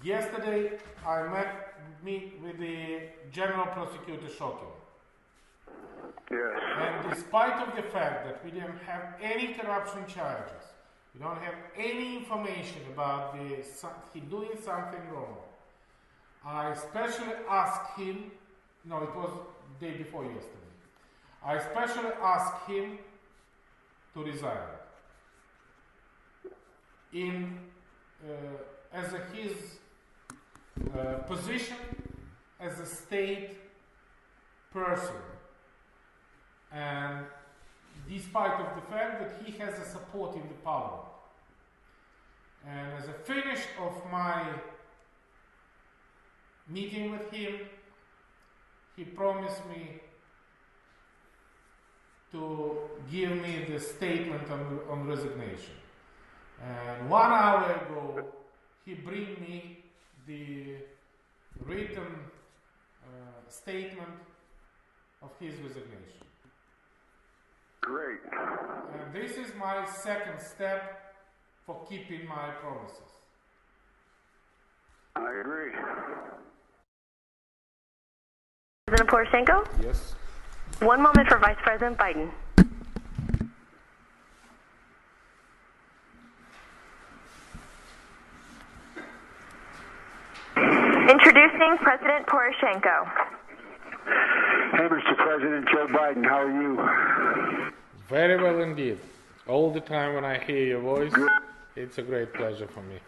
Yesterday, I meet with the General Prosecutor Shokin. Yes. And despite of the fact that we didn't have any corruption charges, we don't have any information about he doing something wrong, I especially asked him, no, it was the day before yesterday, I especially asked him to resign in his position as a state person, and despite of the fact that he has a support in the parliament. And as a finish of my meeting with him, he promised me to give me the statement on resignation. And 1 hour ago, he bring me the written statement of his resignation. Great. And this is my second step for keeping my promises. I agree. President Poroshenko? Yes. 1 moment for Vice President Biden. Introducing President Poroshenko. Hey, Mr. President Joe Biden, how are you? Very well indeed. All the time when I hear your voice, Good. it's a great pleasure for me.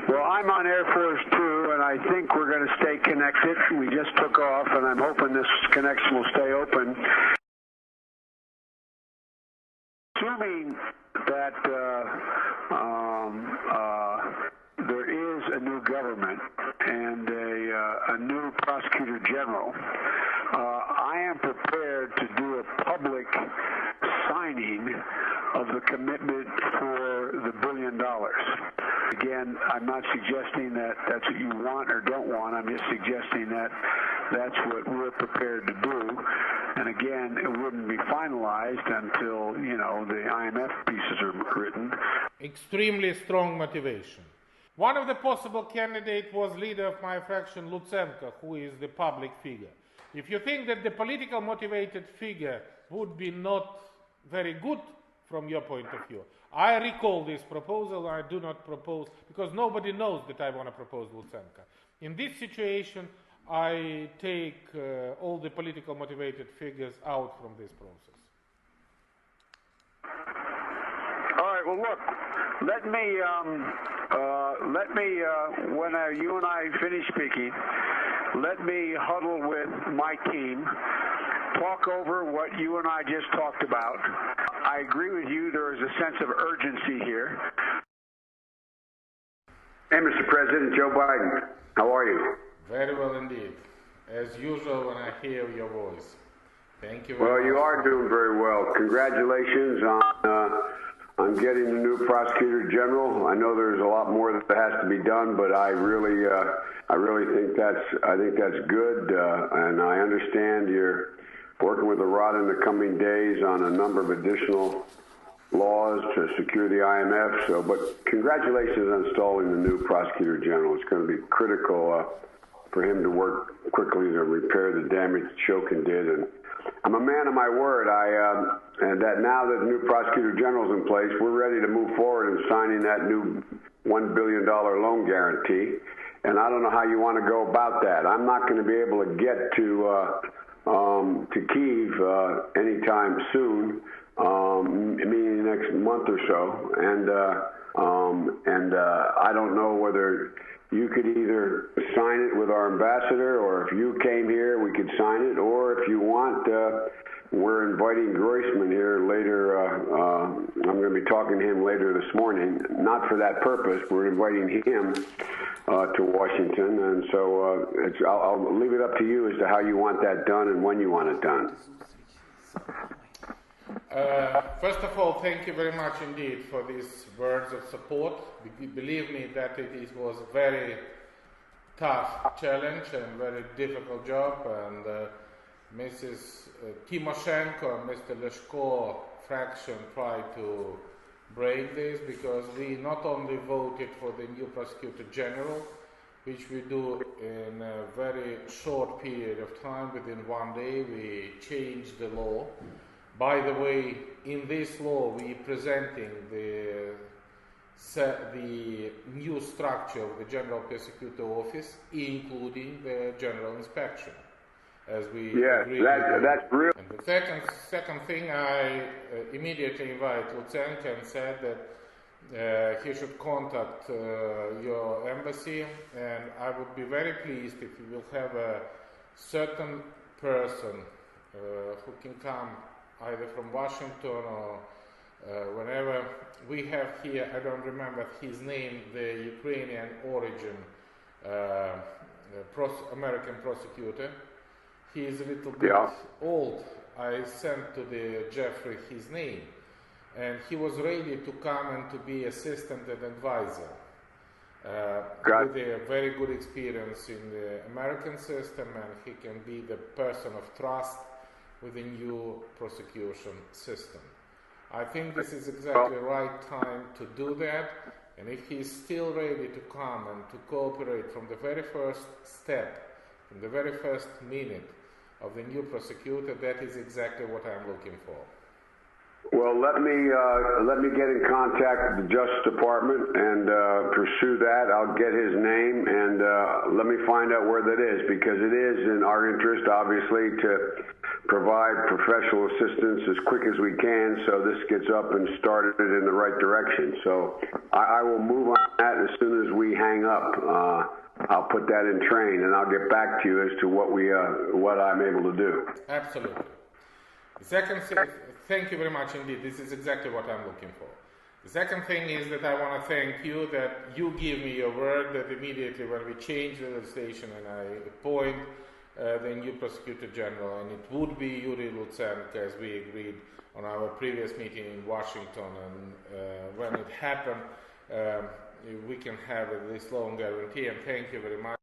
Well, I'm on Air Force 2, and I think we're going to stay connected. We just took off, and I'm hoping this connection will stay open. Assuming that there is a new government and a new prosecutor general, I am prepared to do a public signing of the commitment for the $1 billion. Again, I'm not suggesting that that's what you want or don't want. I'm just suggesting that that's what we're prepared to do. And again, it wouldn't be finalized until, the IMF pieces are written. Extremely strong motivation. One of the possible candidates was leader of my fraction, Lutsenko, who is the public figure. If you think that the political motivated figure would be not very good from your point of view, I recall this proposal. I do not propose, because nobody knows that I want to propose Lutsenko. In this situation, I take all the political motivated figures out from this process. All right, well, look, let me when you and I finish speaking, let me huddle with my team, talk over what you and I just talked about. I agree with you, there is a sense of urgency here. Hey, Mr. President, Joe Biden, how are you? Very well indeed. As usual when I hear your voice. Thank you very Well, much. you are doing very well. Congratulations on getting the new prosecutor general. I know there's a lot more that has to be done, but I really think that's good, and I understand you're working with the Rod in the coming days on a number of additional laws to secure the IMF. But congratulations on installing the new prosecutor general. It's going to be critical for him to work quickly to repair the damage Shokin did. And I'm a man of my word. And that now that the new prosecutor general is in place, we're ready to move forward in signing that new $1 billion loan guarantee. And I don't know how you want to go about that. I'm not going to be able to get to Kyiv anytime soon, meaning the next month or so. And I don't know whether you could either sign it with our ambassador, or if you came here, we could sign it, or if you want, we're inviting Groisman here later. I'm going to be talking to him later this morning, not for that purpose. We're inviting him to Washington, and so I'll leave it up to you as to how you want that done and when you want it done. First of all, thank you very much indeed for these words of support. Believe me that it was a very tough challenge and very difficult job, and Mrs. Timoshenko and Mr. Leshko fraction tried to break this, because we not only voted for the new Prosecutor General, which we do in a very short period of time, within 1 day we changed the law. By the way, in this law we presenting the new structure of the General Prosecutor Office, including the General Inspection, as we agreed. Yes, that's real. And the second thing, I immediately invite Lutsenko and said that he should contact your embassy, and I would be very pleased if you will have a certain person who can come either from Washington or whenever. We have here, I don't remember his name, the Ukrainian origin American prosecutor. He is a little bit old. I sent to the Jeffrey his name, and he was ready to come and to be assistant and advisor. With a very good experience in the American system, and he can be the person of trust with the new prosecution system. I think this is exactly the right time to do that, and if he is still ready to come and to cooperate from the very first step, from the very first minute of the new prosecutor, that is exactly what I'm looking for. Well, let me get in contact with the Justice Department and pursue that. I'll get his name and let me find out where that is, because it is in our interest, obviously, to provide professional assistance as quick as we can so this gets up and started in the right direction. So I will move on that as soon as we hang up. I'll put that in train, and I'll get back to you as to what I'm able to do. Absolutely. The second thing, thank you very much indeed. This is exactly what I'm looking for. The second thing is that I want to thank you that you give me your word that immediately when we change the legislation and I appoint the new Prosecutor General, and it would be Yuri Lutsenko, as we agreed on our previous meeting in Washington, and when it happened, we can have this long guarantee, and thank you very much.